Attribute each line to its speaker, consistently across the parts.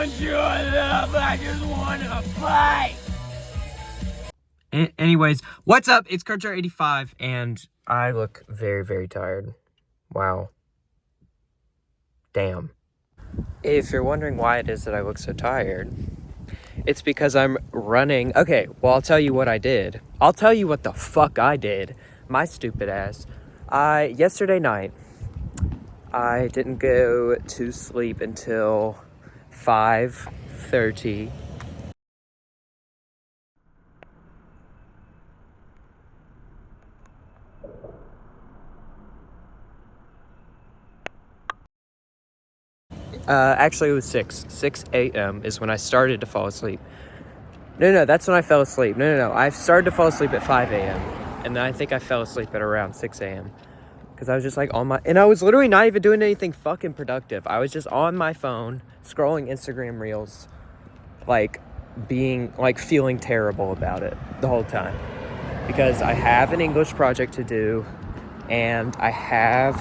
Speaker 1: want your love, I just want to fight.
Speaker 2: Anyways, what's up? It's Kutcher85, and I look very, very tired. Wow. Damn. If you're wondering why it is that I look so tired, it's because I'm running. Okay, well, I'll tell you what I did. I'll tell you what the fuck I did. My stupid ass. Yesterday night, I didn't go to sleep until 5:30. Actually, it was 6 a.m. is when I started to fall asleep. No, that's when I fell asleep. No. I started to fall asleep at 5 a.m. And then I think I fell asleep at around 6 a.m. Because I was just like and I was literally not even doing anything fucking productive. I was just on my phone, scrolling Instagram reels, feeling terrible about it the whole time. Because I have an English project to do, and I have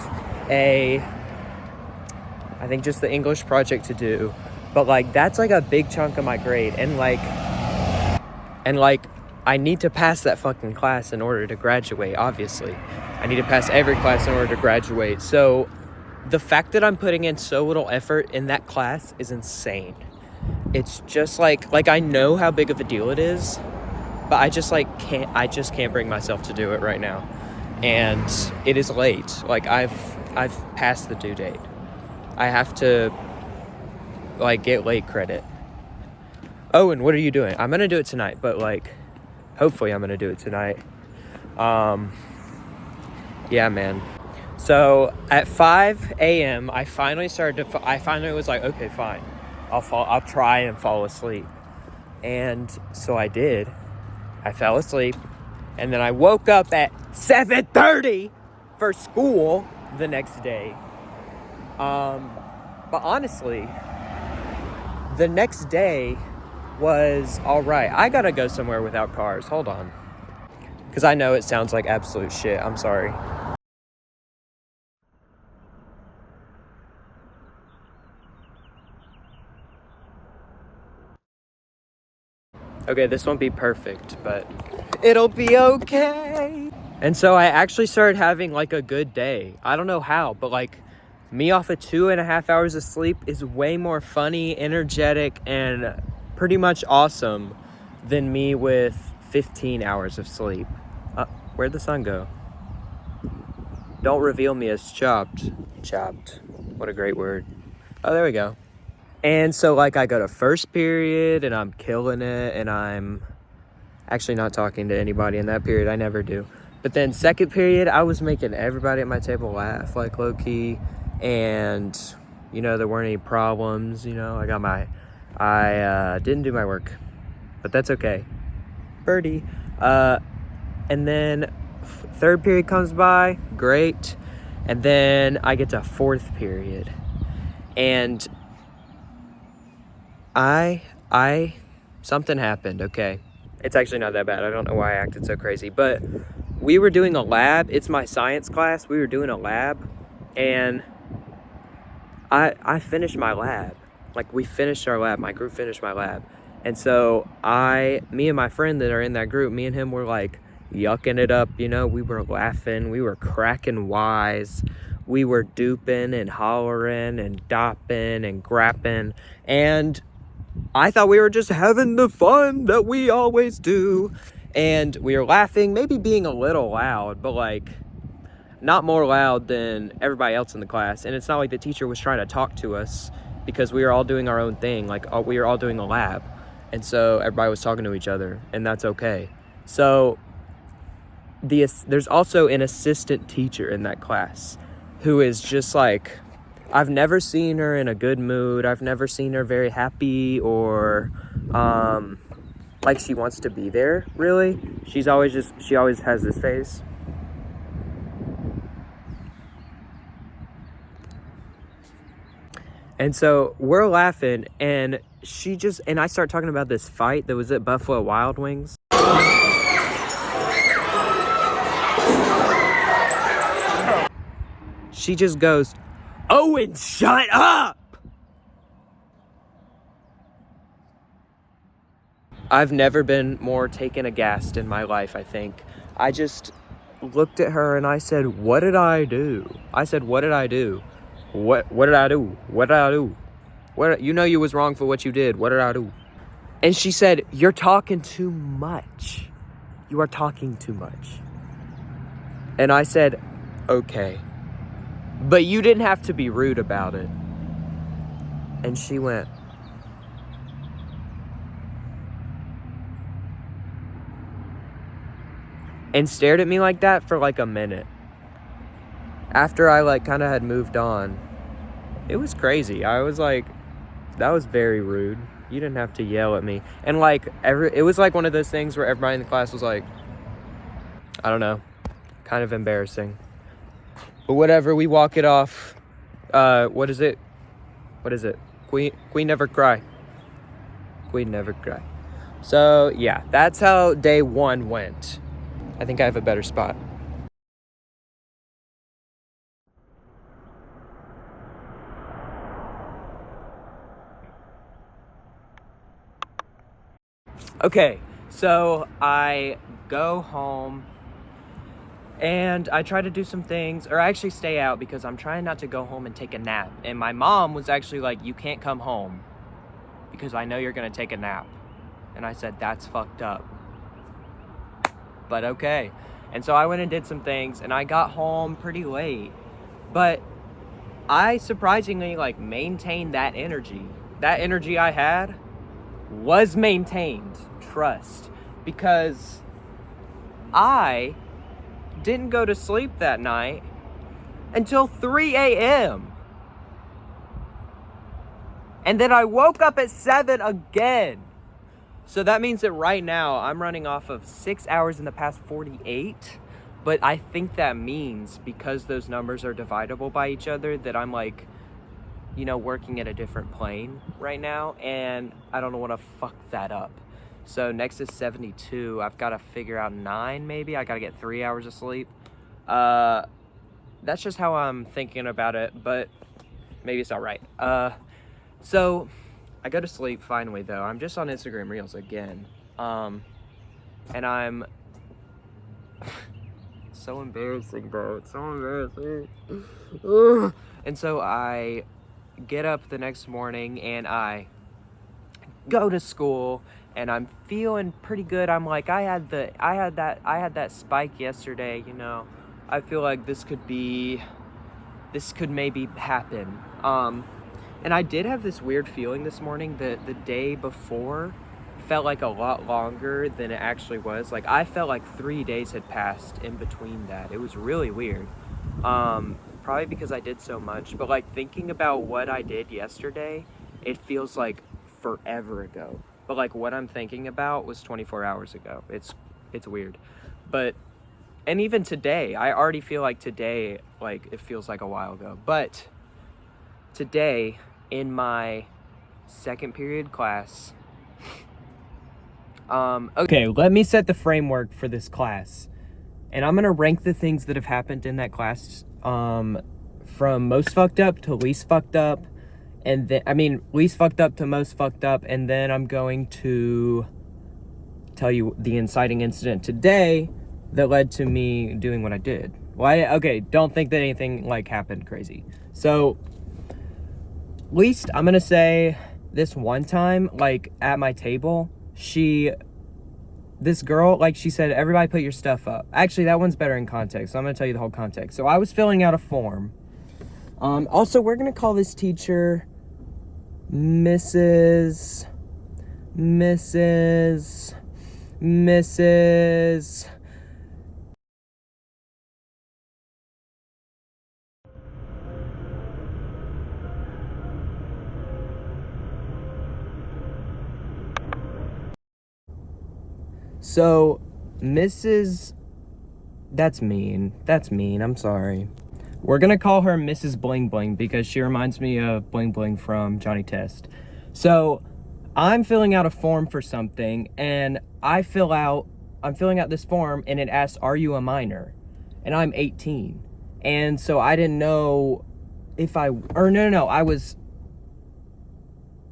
Speaker 2: I think just the English project to do, but that's a big chunk of my grade, and I need to pass that fucking class in order to graduate. Obviously I need to pass every class in order to graduate. So the fact that I'm putting in so little effort in that class is insane. It's just I know how big of a deal it is, but I just can't bring myself to do it right now, and it is late. I've passed the due date. I have to get late credit. Oh, and what are you doing? I'm gonna do it tonight, but hopefully I'm gonna do it tonight. Yeah, man. So at 5 a.m. I finally was like, okay, fine, I'll try and fall asleep. And so I did. I fell asleep, and then I woke up at 7:30 for school the next day. But honestly, the next day was all right. I gotta go somewhere without cars. Hold on. Because I know it sounds like absolute shit. I'm sorry. Okay, this won't be perfect, but it'll be okay. And so I actually started having a good day. I don't know how, but me off of 2.5 hours of sleep is way more funny, energetic, and pretty much awesome than me with 15 hours of sleep. Where'd the sun go? Don't reveal me as chopped. Chopped. What a great word. Oh, there we go. And so I go to first period and I'm killing it, and I'm actually not talking to anybody in that period. I never do. But then second period, I was making everybody at my table laugh, low key. And, there weren't any problems. I didn't do my work, but that's okay. Birdie. And then third period comes by, great. And then I get to fourth period, and something happened, okay? It's actually not that bad. I don't know why I acted so crazy, but we were doing a lab. It's my science class. We were doing a lab, and I finished my lab. We finished our lab. My group finished my lab. And so me and my friend that are in that group, me and him were yucking it up, we were laughing, we were cracking wise, we were duping and hollering and dopping and grapping, and I thought we were just having the fun that we always do. And we were laughing, maybe being a little loud, but not more loud than everybody else in the class. And it's not like the teacher was trying to talk to us, because we were all doing our own thing. We were all doing a lab, and so everybody was talking to each other, and that's okay. So there's also an assistant teacher in that class who is just I've never seen her in a good mood. I've never seen her very happy or she wants to be there, really. She always has this face. And so we're laughing, and I start talking about this fight that was at Buffalo Wild Wings. She just goes, "Owen, shut up!" I've never been more taken aghast in my life, I think. I just looked at her and I said, what did I do? I said, what did I do? What did I do? What did I do? You know you was wrong for what you did. What did I do? And she said, you're talking too much. You are talking too much. And I said, okay. But you didn't have to be rude about it. And she went, and stared at me like that for like a minute. After I like kind of had moved on. It was crazy. I was like, that was very rude. You didn't have to yell at me. And like, it was like one of those things where everybody in the class was like, I don't know, kind of embarrassing. But whatever, we walk it off. What is it? Queen never cry. Queen never cry. So yeah, that's how day 1 went. I think I have a better spot. Okay, so I go home and I try to do some things, or I actually stay out because I'm trying not to go home and take a nap. And my mom was actually like, you can't come home because I know you're gonna take a nap. And I said, that's fucked up. But okay. And so I went and did some things and I got home pretty late. But I surprisingly like maintained that energy. That energy I had was maintained. Trust. Because I didn't go to sleep that night until 3 a.m. And then I woke up at 7 again. So that means that right now I'm running off of 6 hours in the past 48. But I think that means because those numbers are dividable by each other that I'm like, you know, working at a different plane right now. And I don't want to fuck that up. So next is 72. I've got to figure out 9 maybe. I got to get 3 hours of sleep. That's just how I'm thinking about it. But maybe it's all right. So I go to sleep finally though. I'm just on Instagram Reels again. And I'm so embarrassing, bro. It's so embarrassing. And so I get up the next morning and I go to school and I'm feeling pretty good. I'm like, I had that spike yesterday, you know. I feel like this could maybe happen. And I did have this weird feeling this morning that the day before felt like a lot longer than it actually was. Like I felt like 3 days had passed in between that. It was really weird. Probably because I did so much, but like thinking about what I did yesterday, it feels like forever ago. But like what I'm thinking about was 24 hours ago. It's weird. But, and even today, I already feel like today, like it feels like a while ago. But today in my second period class, okay, let me set the framework for this class. And I'm going to rank the things that have happened in that class from most fucked up to least fucked up. And then, least fucked up to most fucked up. And then I'm going to tell you the inciting incident today that led to me doing what I did. Well, okay, don't think that anything like happened crazy. So, least, I'm going to say this one time, like at my table, this girl, like she said, everybody put your stuff up. Actually, that one's better in context. So I'm going to tell you the whole context. So I was filling out a form. Also, we're going to call this teacher Mrs. So, Mrs. That's mean. I'm sorry. We're going to call her Mrs. Bling Bling because she reminds me of Bling Bling from Johnny Test. So, I'm filling out a form for something and I'm filling out this form and it asks, are you a minor? And I'm 18. And so I didn't know if I was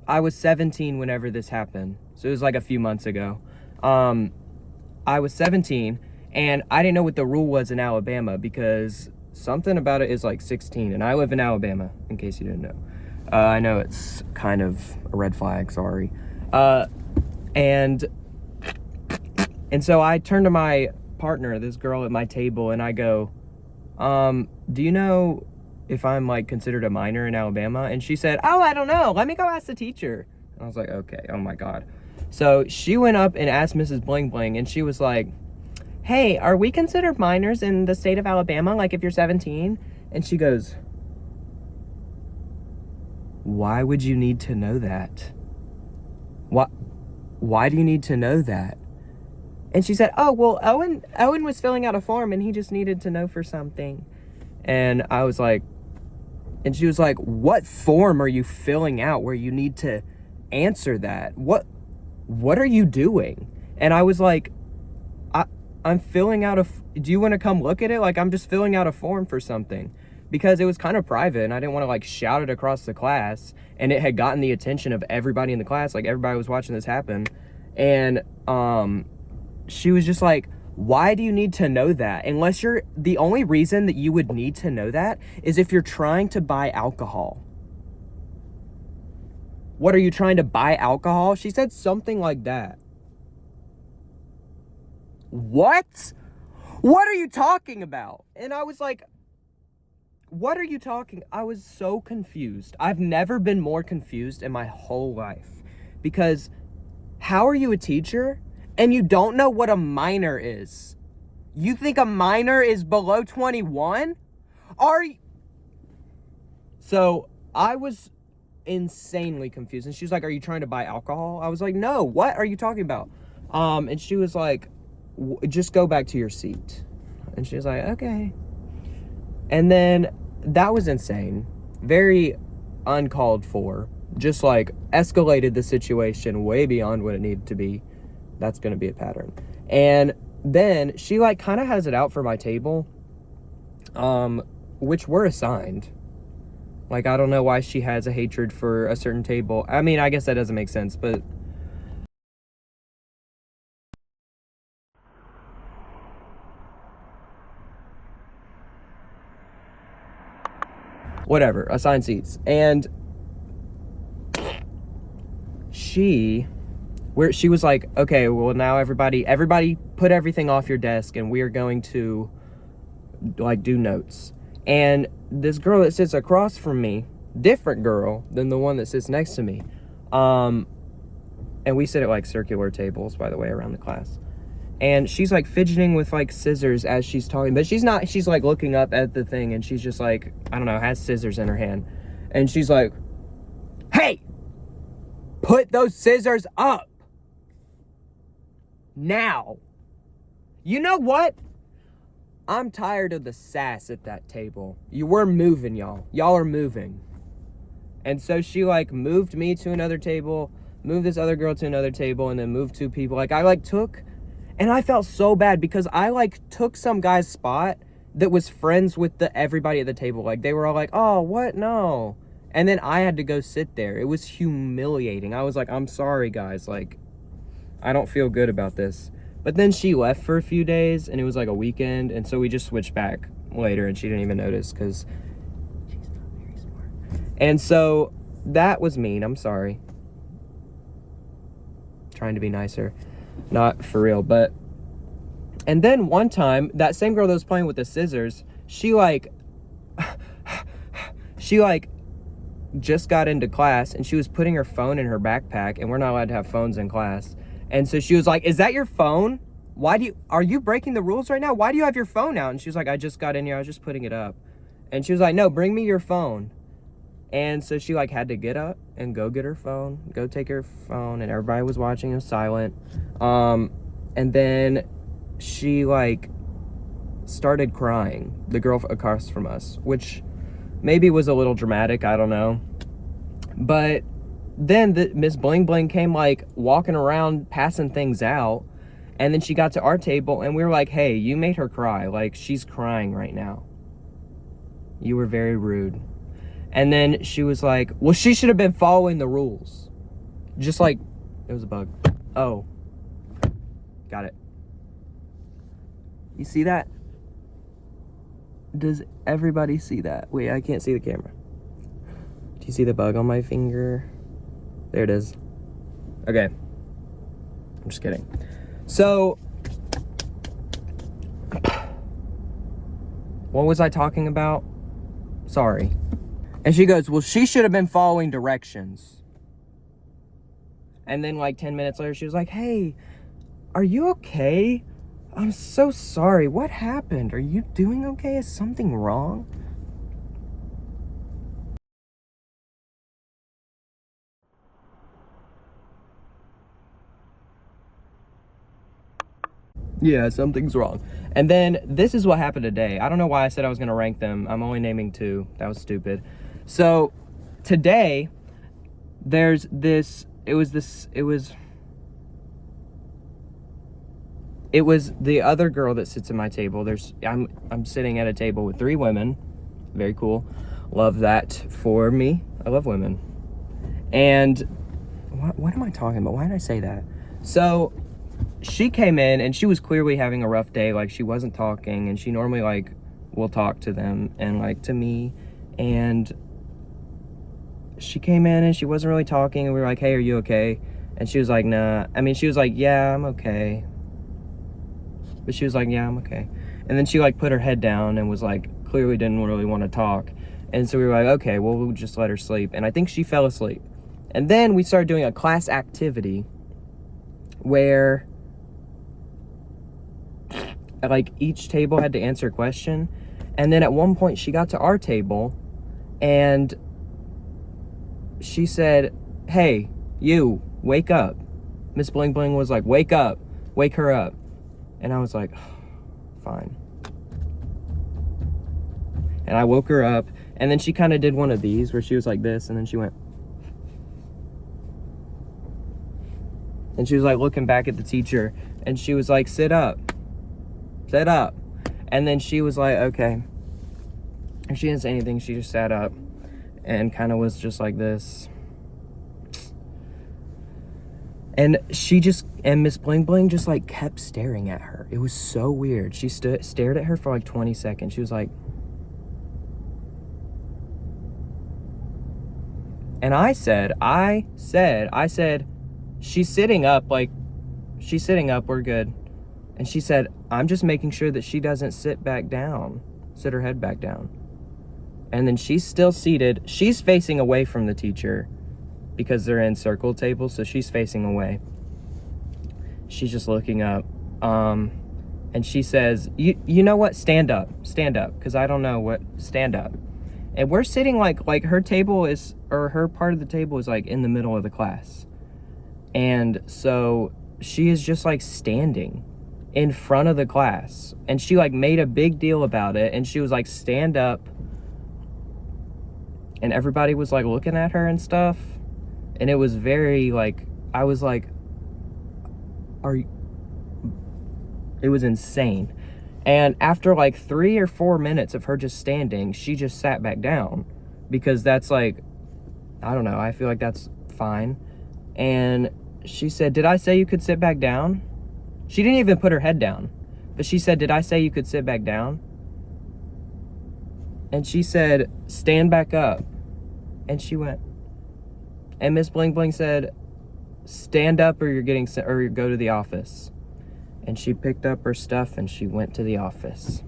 Speaker 2: 17 whenever this happened. So it was like a few months ago. I was 17, and I didn't know what the rule was in Alabama because something about it is like 16, and I live in Alabama, in case you didn't know. I know it's kind of a red flag, sorry. And so I turned to my partner, this girl at my table, and I go, do you know if I'm like considered a minor in Alabama? And she said, oh, I don't know. Let me go ask the teacher. And I was like, okay, oh my God. So she went up and asked Mrs. Bling Bling, and she was like, hey, are we considered minors in the state of Alabama? Like if you're 17? And she goes, why would you need to know that? Why do you need to know that? And she said, oh, well, Owen was filling out a form and he just needed to know for something. And I was like, and she was like, what form are you filling out where you need to answer that? What are you doing? And I was like, I'm filling out do you want to come look at it? Like, I'm just filling out a form for something. Because it was kind of private and I didn't want to like shout it across the class, and it had gotten the attention of everybody in the class. Like everybody was watching this happen. And she was just like, why do you need to know that? Unless the only reason that you would need to know that is if you're trying to buy alcohol. What, are you trying to buy alcohol? She said something like that. What are you talking about? And I was like, what are you talking? I was so confused. I've never been more confused in my whole life. Because how are you a teacher and you don't know what a minor is? You think a minor is below 21? So I was insanely confused. And she was like, are you trying to buy alcohol? I was like, no, what are you talking about? And she was like, just go back to your seat. And she was like, okay. And then that was insane. Very uncalled for. Just like escalated the situation way beyond what it needed to be. That's going to be a pattern. And then she like kind of has it out for my table, which we're assigned. Like, I don't know why she has a hatred for a certain table. I mean, I guess that doesn't make sense, but whatever, assigned seats. And she was like, okay, well, now everybody put everything off your desk and we are going to like do notes. And this girl that sits across from me, different girl than the one that sits next to me, and we sit at like circular tables, by the way, around the class. And she's like fidgeting with like scissors as she's talking, but she's like looking up at the thing, and she's just like, I don't know, has scissors in her hand. And she's like, hey, put those scissors up now. You know what? I'm tired of the sass at that table. We're moving, y'all. Y'all are moving. And so she like moved me to another table, moved this other girl to another table, and then moved two people. Like I like took, and I felt so bad because I like took some guy's spot that was friends with everybody at the table. Like they were all like, oh, what? No. And then I had to go sit there. It was humiliating. I was like, I'm sorry, guys. Like, I don't feel good about this. But then she left for a few days, and it was like a weekend, and so we just switched back later, and she didn't even notice because she's not very smart. And so that was mean. I'm sorry. Trying to be nicer. Not for real, but... And then one time, that same girl that was playing with the scissors, she just got into class, and she was putting her phone in her backpack, and we're not allowed to have phones in class. And so she was like, is that your phone? Are you breaking the rules right now? Why do you have your phone out? And she was like, I just got in here. I was just putting it up. And she was like, no, bring me your phone. And so she like had to get up and go get her phone, go take her phone. And everybody was watching. It was silent. And then she like started crying, the girl across from us, which maybe was a little dramatic. I don't know. But then Miss Bling Bling came like walking around passing things out, and then she got to our table and we were like, hey, you made her cry. Like, she's crying right now. You were very rude. And then she was like, well, she should have been following the rules. Just like, it was a bug. Oh, got it. You see that? Does everybody see that? Wait, I can't see the camera. Do you see the bug on my finger? There it is. Okay. I'm just kidding. So, what was I talking about? Sorry. And she goes, well, she should have been following directions. And then like 10 minutes later, she was like, hey, are you okay? I'm so sorry. What happened? Are you doing okay? Is something wrong? Yeah, something's wrong. And then this is what happened today. I don't know why I said I was going to rank them. I'm only naming 2. That was stupid. So today there's this, it was the other girl that sits at my table. I'm sitting at a table with 3 women. Very cool. Love that for me. I love women. And what am I talking about? Why did I say that? So she came in and she was clearly having a rough day. Like, she wasn't talking, and she normally like will talk to them and like to me. And she came in and she wasn't really talking, and we were like, hey, are you okay? And she was like, nah. I mean, she was like, yeah, I'm okay. But she was like, yeah, I'm okay. And then she like put her head down and was like, clearly didn't really want to talk. And so we were like, okay, well, we'll just let her sleep. And I think she fell asleep. And then we started doing a class activity where like each table had to answer a question. And then at one point she got to our table and she said, hey, you, wake up. Miss Bling Bling was like, wake up, wake her up. And I was like, fine. And I woke her up, and then she kind of did one of these where she was like this, and then she went. And she was like looking back at the teacher, and she was like, sit up. Sit up. And then she was like, okay. And she didn't say anything. She just sat up and kind of was just like this. And Miss Bling Bling just like kept staring at her. It was so weird. She stared at her for like 20 seconds. She was like, and I said, she's sitting up, we're good. And she said, I'm just making sure that she doesn't sit her head back down. And then she's still seated. She's facing away from the teacher because they're in circle tables, so she's facing away. She's just looking up. And she says, you know what? Stand up, because I don't know what, stand up. And we're sitting like her table is, or her part of the table is like in the middle of the class. And so she is just like standing in front of the class. And she like made a big deal about it. And she was like, stand up. And everybody was like looking at her and stuff. And it was very like, I was like, it was insane. And after like 3 or 4 minutes of her just standing, she just sat back down, because that's like, I don't know, I feel like that's fine. And she said, did I say you could sit back down? She didn't even put her head down, but she said, did I say you could sit back down? And she said, stand back up. And she went. And Miss Bling Bling said, stand up or or you go to the office. And she picked up her stuff and she went to the office.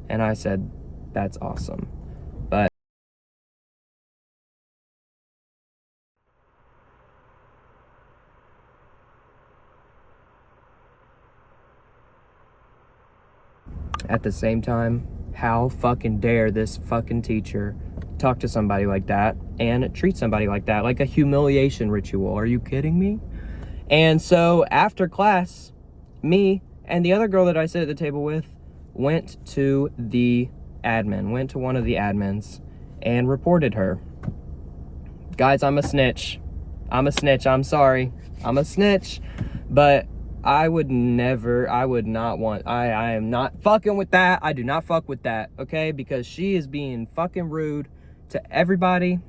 Speaker 2: And I said, that's awesome. But at the same time, how fucking dare this fucking teacher talk to somebody like that and treat somebody like that, like a humiliation ritual. Are you kidding me? And so after class, me and the other girl that I sat at the table with went to one of the admins and reported her. Guys, I'm a snitch. I'm sorry. I'm a snitch. But I am not fucking with that. I do not fuck with that, okay? Because she is being fucking rude to everybody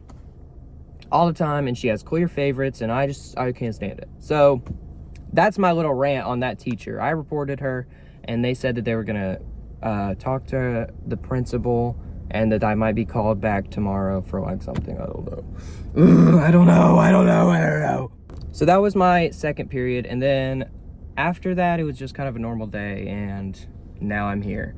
Speaker 2: all the time, and she has clear favorites, and I can't stand it. So that's my little rant on that teacher. I reported her, and they said that they were gonna talk to the principal, and that I might be called back tomorrow for like something. I don't know. I don't know. So that was my second period, and then after that, it was just kind of a normal day, and now I'm here.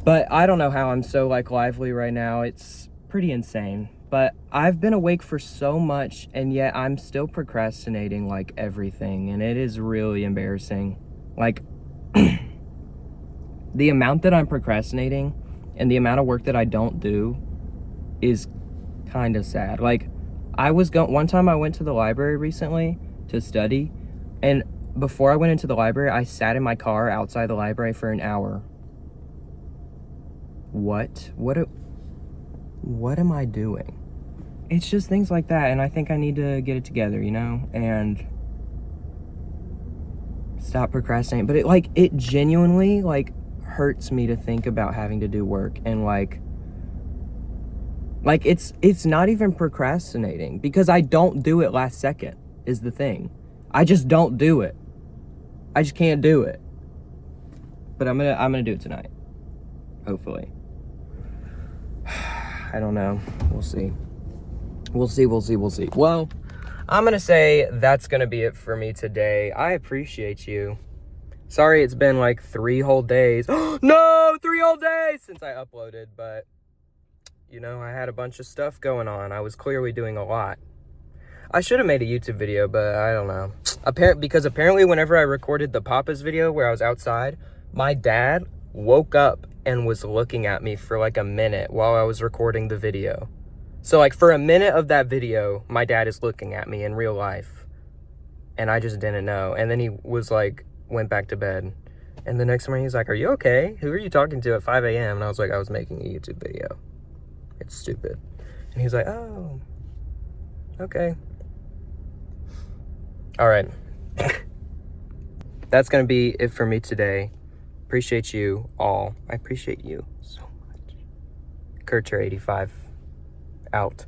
Speaker 2: But I don't know how I'm so like lively right now. It's pretty insane. But I've been awake for so much, and yet I'm still procrastinating like everything, and it is really embarrassing. Like the amount that I'm procrastinating and the amount of work that I don't do is kind of sad. Like one time I went to the library recently to study, and before I went into the library, I sat in my car outside the library for an hour. What am I doing? It's just things like that, and I think I need to get it together, you know, and stop procrastinating. But it genuinely like hurts me to think about having to do work, and like it's not even procrastinating, because I don't do it last second is the thing. I just don't do it. I just can't do it. But I'm gonna do it tonight, hopefully. I don't know. We'll see. Well, I'm gonna say that's gonna be it for me today. I appreciate you. Sorry it's been like 3 whole days. No, 3 whole days since I uploaded, but you know, I had a bunch of stuff going on. I was clearly doing a lot. I should have made a YouTube video, but I don't know. Because apparently whenever I recorded the Papa's video where I was outside, my dad woke up and was looking at me for like a minute while I was recording the video. So like for a minute of that video, my dad is looking at me in real life, and I just didn't know. And then he was like, went back to bed. And the next morning he's like, "Are you okay? Who are you talking to at 5 a.m.? And I was like, "I was making a YouTube video. It's stupid." And he's like, "Oh, okay. All right." That's going to be it for me today. Appreciate you all. I appreciate you so much. Kurcher85 out.